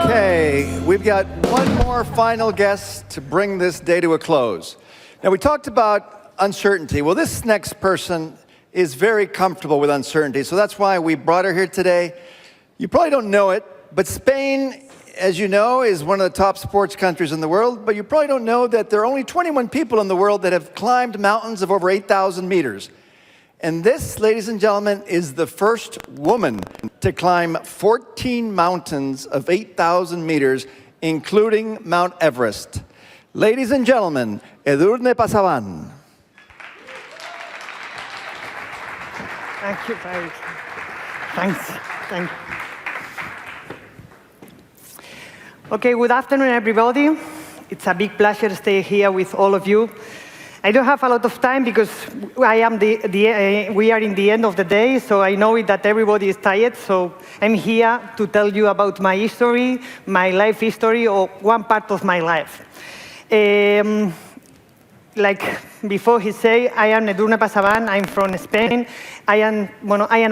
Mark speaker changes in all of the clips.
Speaker 1: Okay, we've got one more final guest to bring this day to a close. Now, we talked about uncertainty. Well, this next person is very comfortable with uncertainty, so that's why we brought her here today. You probably don't know it, but Spain, as you know, is one of the top sports countries in the world, but you probably don't know that there are only 21 people in the world that have climbed mountains of over 8,000 meters. And this, ladies and gentlemen, is the first woman to climb 14 mountains of 8,000 meters, including Mount Everest. Ladies and gentlemen, Edurne Pasabán.
Speaker 2: Thank you, Paris. Thanks. Thank you. Okay, good afternoon, everybody. It's a big pleasure to stay here with all of you. I don't have a lot of time because we are in the end of the day, so I know that everybody is tired. So I'm here to tell you about my history, my life history, or one part of my life. Like before he said, I am Edurne Pasabán. I'm from Spain. I am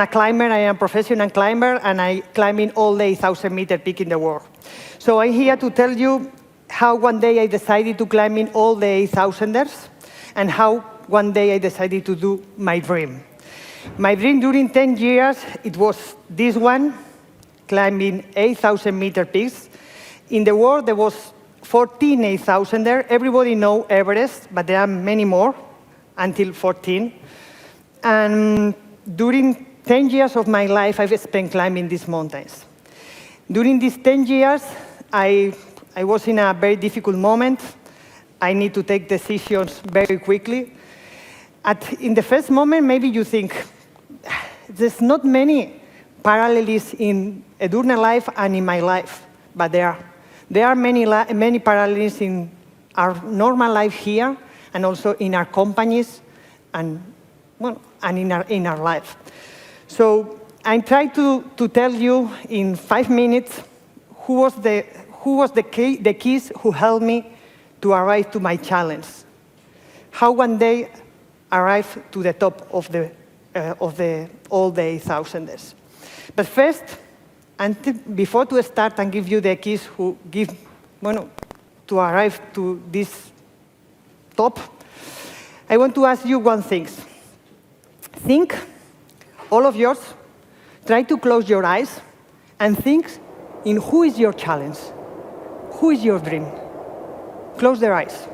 Speaker 2: a climber. I am a professional climber, and I climbing all the 1,000-meter peak in the world. So I'm here to tell you how one day I decided to climb in all the 8,000ers, and how one day I decided to do my dream. My dream during 10 years, it was this one, climbing 8,000-meter peaks. In the world, there was 14 8,000er. Everybody knows Everest, but there are many more until 14. And during 10 years of my life, I've spent climbing these mountains. During these 10 years, I was in a very difficult moment. I need to take decisions very quickly. In the first moment, maybe you think, there's not many parallels in Edurne life and in my life, but there are many parallels in our normal life here, and also in our companies, and in our life. So I try to tell you in 5 minutes who was the keys who helped me to arrive to my challenge. How one day arrive to the top of all the 8,000ers. But first, before to start and give you the keys who give, to arrive to this top, I want to ask you one thing. Think, all of yours, try to close your eyes and think in who is your challenge, who is your dream. Close their eyes.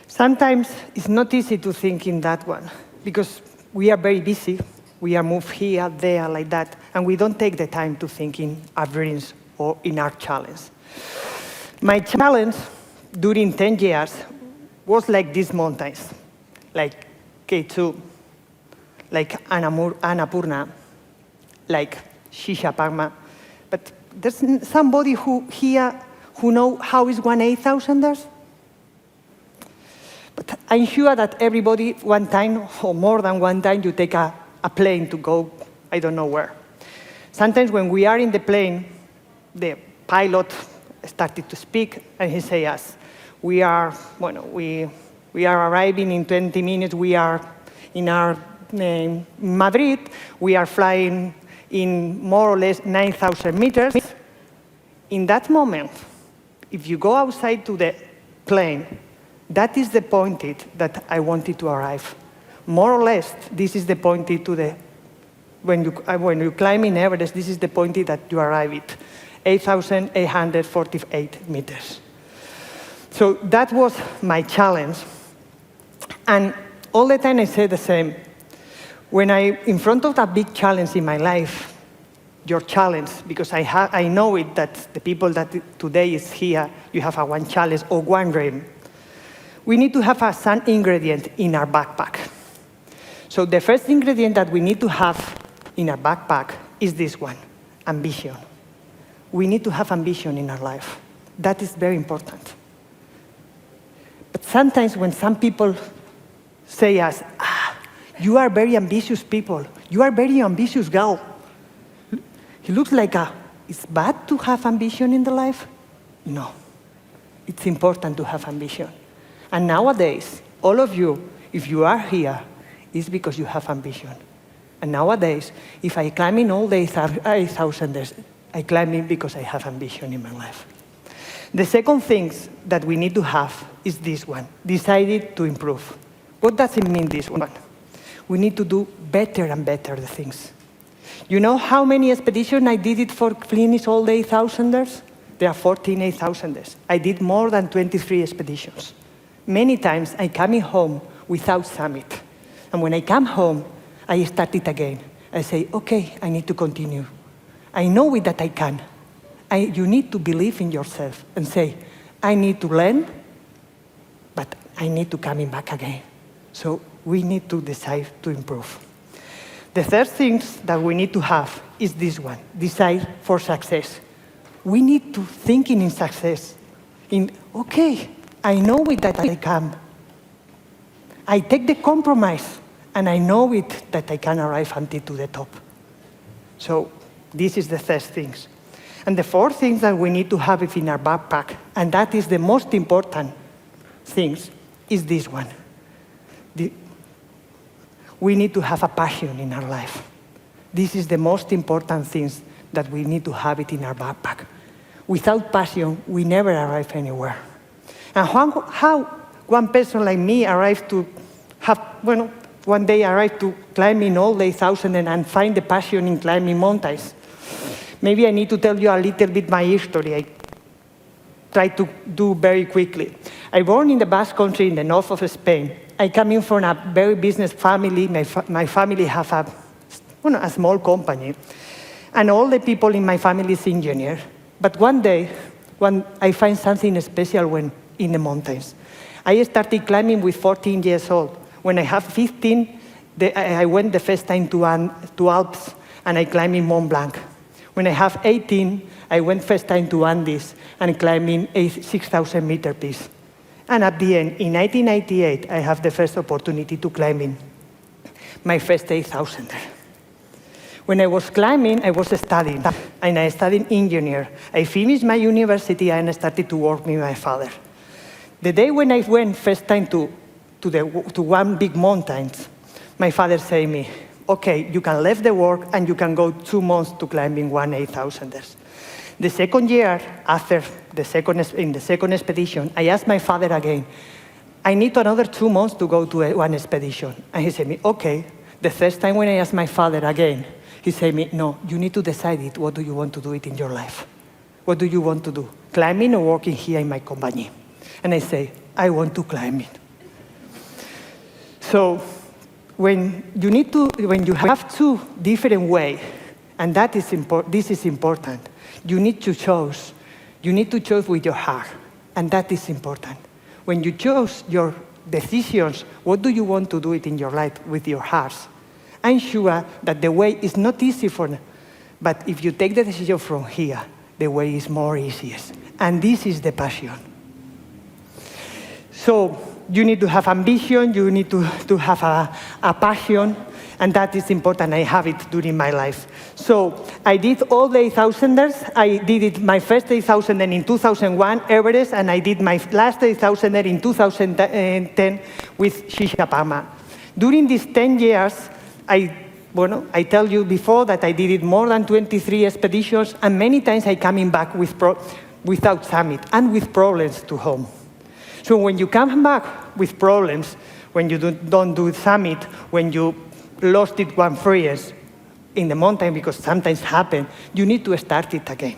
Speaker 2: Sometimes it's not easy to think in that one, because we are very busy. We are moved here, there, like that, and we don't take the time to think in our dreams or in our challenge. My challenge during 10 years was like these mountains, like K2, like Annapurna, like Shishapangma. But there's somebody who know how is 1/8,000ers? But I'm sure that everybody, one time or more than one time, you take a plane to go, I don't know where. Sometimes when we are in the plane, the pilot started to speak, and he said us, we are arriving in 20 minutes, we are in Madrid, we are flying in more or less 9,000 meters. In that moment, if you go outside to the plane, that is the point that I wanted to arrive. More or less, this is the point to the, when you climb in Everest, this is the point that you arrive at, 8,848 meters. So that was my challenge. And all the time I say the same. When in front of that big challenge in my life, your challenge, because I know it that the people that today is here, you have a one challenge or one dream. We need to have some ingredient in our backpack. So the first ingredient that we need to have in our backpack is this one, ambition. We need to have ambition in our life. That is very important. But sometimes when some people say us, you are very ambitious people, you are very ambitious girl. It looks like it's bad to have ambition in the life? No, it's important to have ambition. And nowadays, all of you, if you are here, it's because you have ambition. And nowadays, if I climb in all the 8,000, I climb in because I have ambition in my life. The second thing that we need to have is this one, decided to improve. What does it mean, this one? We need to do better and better the things. You know how many expeditions I did it for finish all the 8,000ers? There are 14 8,000ers. I did more than 23 expeditions. Many times I coming home without summit. And when I come home, I start it again. I say, okay, I need to continue. I know it that I can. You need to believe in yourself and say, I need to learn, but I need to coming back again. So we need to decide to improve. The third thing that we need to have is this one, decide for success. We need to think in success. Okay, I know it that I can. I take the compromise, and I know it that I can arrive until to the top. So this is the third thing. And the fourth thing that we need to have it in our backpack, and that is the most important thing, is this one. We need to have a passion in our life. This is the most important thing that we need to have it in our backpack. Without passion, we never arrive anywhere. And how one person like me arrived to have, one day arrived to climbing all the 8,000 and find the passion in climbing mountains. Maybe I need to tell you a little bit my history. I try to do very quickly. I born in the Basque Country in the north of Spain. I come in from a very business family. My family have a small company. And all the people in my family is engineers. But one day, when I find something special when in the mountains. I started climbing with 14 years old. When I have 15, I went the first time to Alps, and I climbed in Mont Blanc. When I have 18, I went first time to Andes and climbing a 6,000 meter piece. And at the end, in 1998, I have the first opportunity to climbing my first 8,000. When I was climbing, I was studying, and I studied engineer. I finished my university and I started to work with my father. The day when I went first time to one big mountain, my father said to me, okay, you can leave the work and you can go 2 months to climbing 8,000ers. The second year, after in the second expedition, I asked my father again, I need another 2 months to go to one expedition. And he said to me, okay. The first time when I asked my father again, he said to me, no, you need to decide it. What do you want to do it in your life? What do you want to do? Climbing or working here in my company? And I say, I want to climb it. So when you have two different ways, and this is important, you need to choose. You need to choose with your heart, and that is important. When you choose your decisions, what do you want to do it in your life with your hearts? I'm sure that the way is not easy for them, but if you take the decision from here, the way is more easiest. And this is the passion. So you need to have ambition, you need to have a passion, and that is important. I have it during my life. So I did all the 8,000ers. I did it my first 8,000 in 2001, Everest, and I did my last 8,000 in 2010 with Shishapama. During these 10 years, I tell you before that I did it more than 23 expeditions, and many times I coming back without summit and with problems to home. So when you come back with problems, when you don't do summit, when you lost it 1 years in the mountain, because sometimes happen, you need to start it again.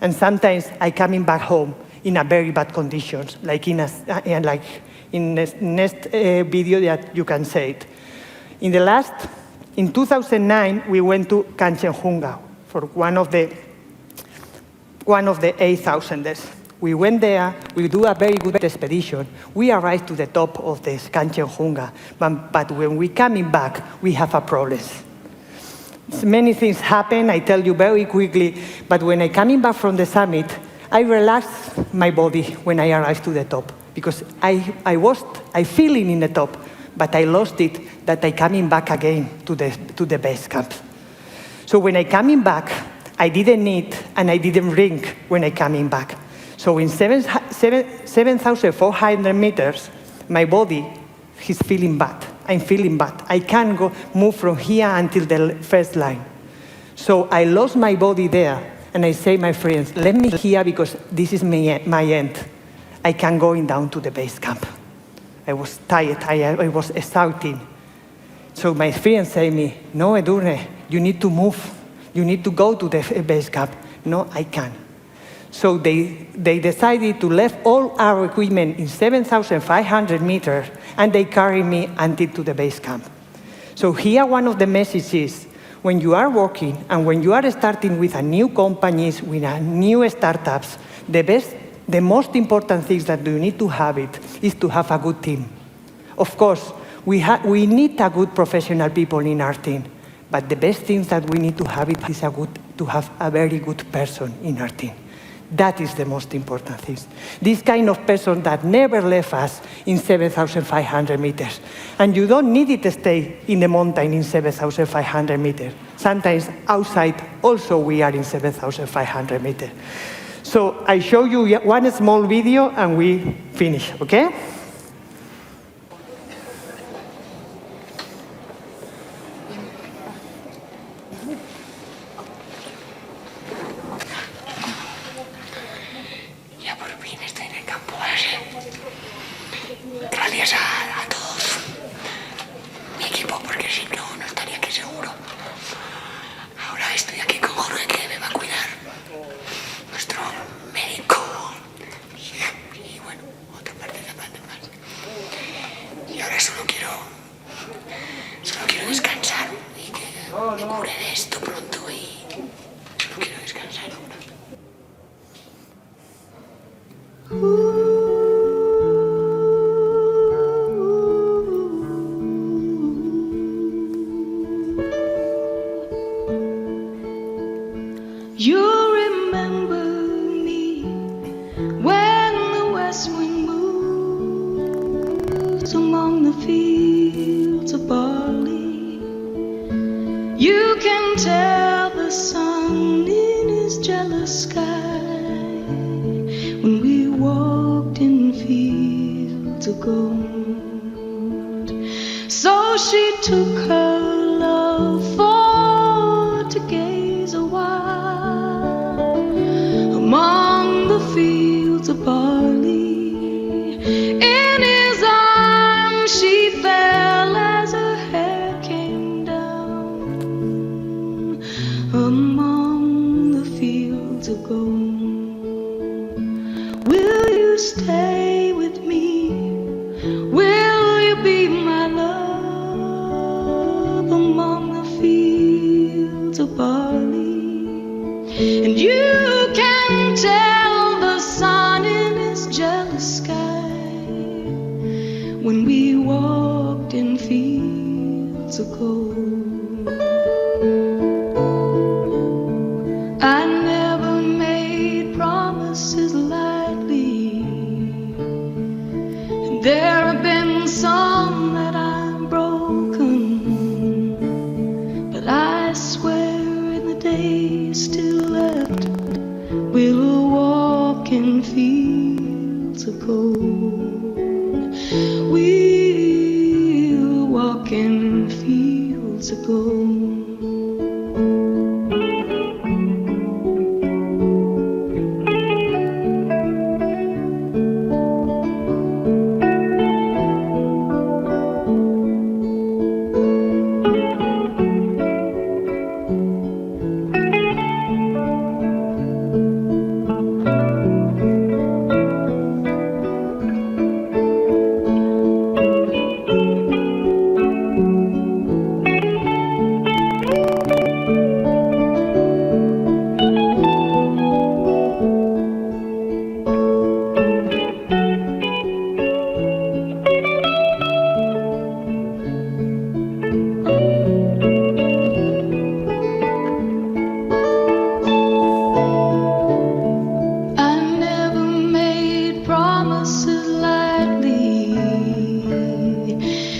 Speaker 2: And sometimes I coming back home in a very bad conditions, like in the next video that you can see it. In 2009, we went to Kanchenjunga for one of the 8,000ers. We went there, we do a very good expedition. We arrived to the top of the Kanchenjunga, but when we coming back, we have a problem. Many things happen, I tell you very quickly, but when I coming back from the summit, I relaxed my body when I arrived to the top, because I feeling in the top, but I lost it that I coming back again to the base camp. So when I coming back, I didn't eat and I didn't drink when I coming back. So in 7,400 meters, my body is feeling bad. I'm feeling bad. I can't move from here until the first line. So I lost my body there, and I say, my friends, let me here because this is my end. I can't going down to the base camp. I was tired. I was exhausted. So my friends say me, no, Edurne, you need to move. You need to go to the base camp. No, I can't. So they decided to leave all our equipment in 7,500 meters, and they carry me until to the base camp. So here one of the messages, when you are working and when you are starting with a new companies, with a new startups, the most important things that you need to have it is to have a good team. Of course, we need a good professional people in our team, but the best thing that we need to have it is to have a very good person in our team. That is the most important thing. This kind of person that never left us in 7,500 meters. And you don't need it to stay in the mountain in 7,500 meters. Sometimes outside also we are in 7,500 meters. So I show you one small video and we finish, okay?
Speaker 3: Gracias a todos, mi equipo, porque si no, no estaría aquí seguro. Ahora estoy aquí con Jorge, que me va a cuidar, nuestro médico, y bueno, otra parte de la parte más. Y ahora solo quiero descansar y que me cure de esto pronto y solo quiero descansar ahora.
Speaker 4: You remember me when the west wind moves among the fields of barley. You can tell the sun in his jealous sky when we walked in fields of gold. So she took her love for to gaze a while among the fields of barley. In his arms she fell as her hair came down among the fields of gold. Will you stay with me? Will you be my love among the fields of barley? And you can tell the sun in his jealous sky when we walked in fields of gold. I never made promises lightly, and there have been some that I've broken, but I swear in the days still left, we'll walk in fields of gold. We'll walk in fields of gold. crosses lightly.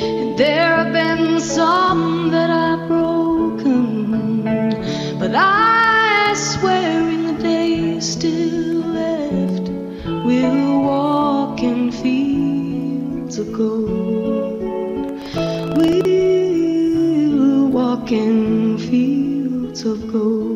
Speaker 4: And there have been some that I've broken, but I swear in the days still left, we'll walk in fields of gold. We'll walk in fields of gold.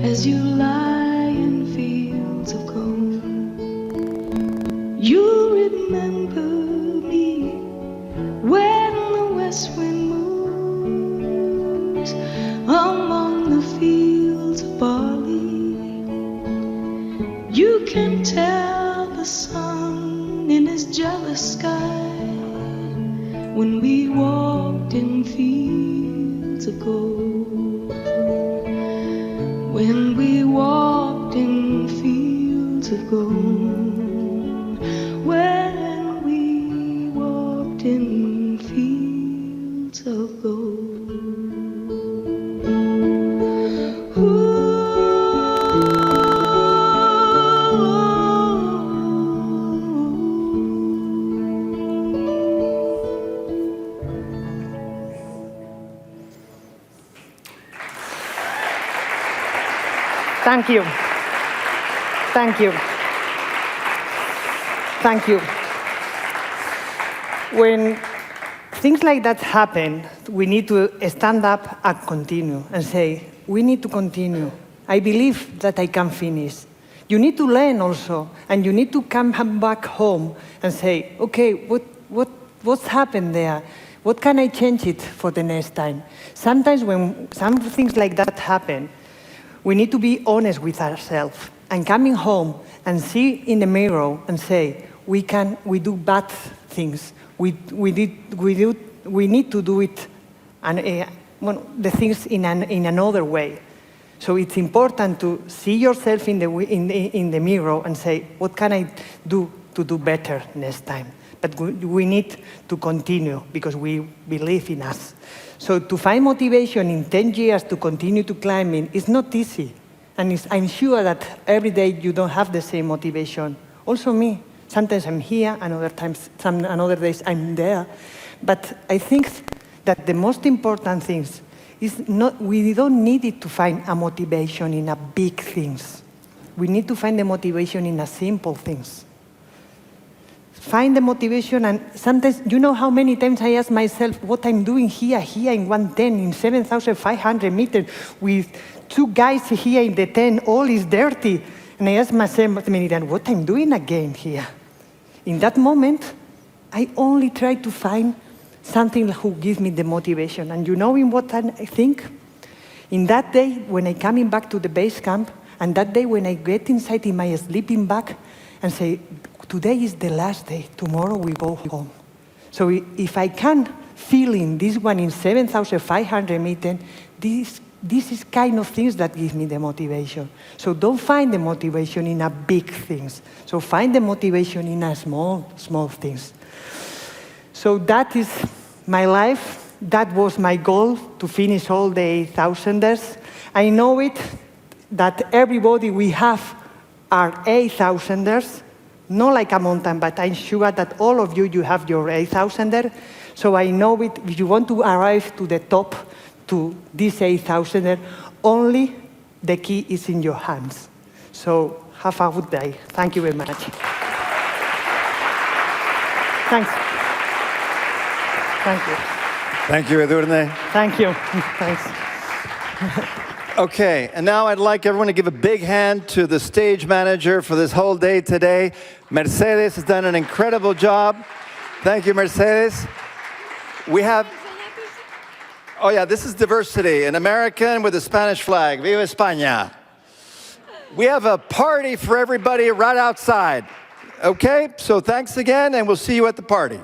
Speaker 4: As you lie in fields of gold, you remember me when the west wind moves among the fields of barley. You can tell the sun in his jealous sky when we walked in fields of gold. When we walked in fields of gold, when we walked in fields of gold.
Speaker 2: Thank you. Thank you. Thank you. When things like that happen, we need to stand up and continue and say, we need to continue. I believe that I can finish. You need to learn also, and you need to come back home and say, okay, what's happened there? What can I change it for the next time? Sometimes when some things like that happen, we need to be honest with ourselves and coming home and see in the mirror and say, we do bad things. We need to do it, and the things in another way. So it's important to see yourself in the mirror and say, what can I do to do better next time? But we need to continue because we believe in us. So to find motivation in 10 years to continue to climbing is not easy. And I'm sure that every day you don't have the same motivation. Also me, sometimes I'm here, and other days I'm there. But I think that the most important things is we don't need it to find a motivation in a big things. We need to find the motivation in a simple things. Find the motivation, and sometimes, you know how many times I ask myself what I'm doing here in 110, in 7,500 meters, with 2 guys here in the tent, all is dirty. And I ask myself many times, what I'm doing again here? In that moment, I only try to find something who gives me the motivation. And you know in what I think? In that day, when I'm coming back to the base camp, and that day when I get inside in my sleeping bag and say, today is the last day, tomorrow we go home. So if I can feel in this one in 7,500 meters, this is kind of things that give me the motivation. So don't find the motivation in a big things. So find the motivation in a small things. So that is my life. That was my goal, to finish all the 8,000ers. I know it, that everybody we have are 8,000ers. Not like a mountain, but I'm sure that all of you have your 8,000er. So I know it, if you want to arrive to the top, to this 8,000er, only the key is in your hands. So have a good day. Thank you very much. Thanks. Thank you.
Speaker 1: Thank you, Edurne.
Speaker 2: Thank you. Thanks.
Speaker 1: Okay, and now I'd like everyone to give a big hand to the stage manager for this whole day today. Mercedes has done an incredible job. Thank you, Mercedes. We have, oh yeah, this is diversity, an American with a Spanish flag. Viva España. We have a party for everybody right outside. Okay, so thanks again, and we'll see you at the party.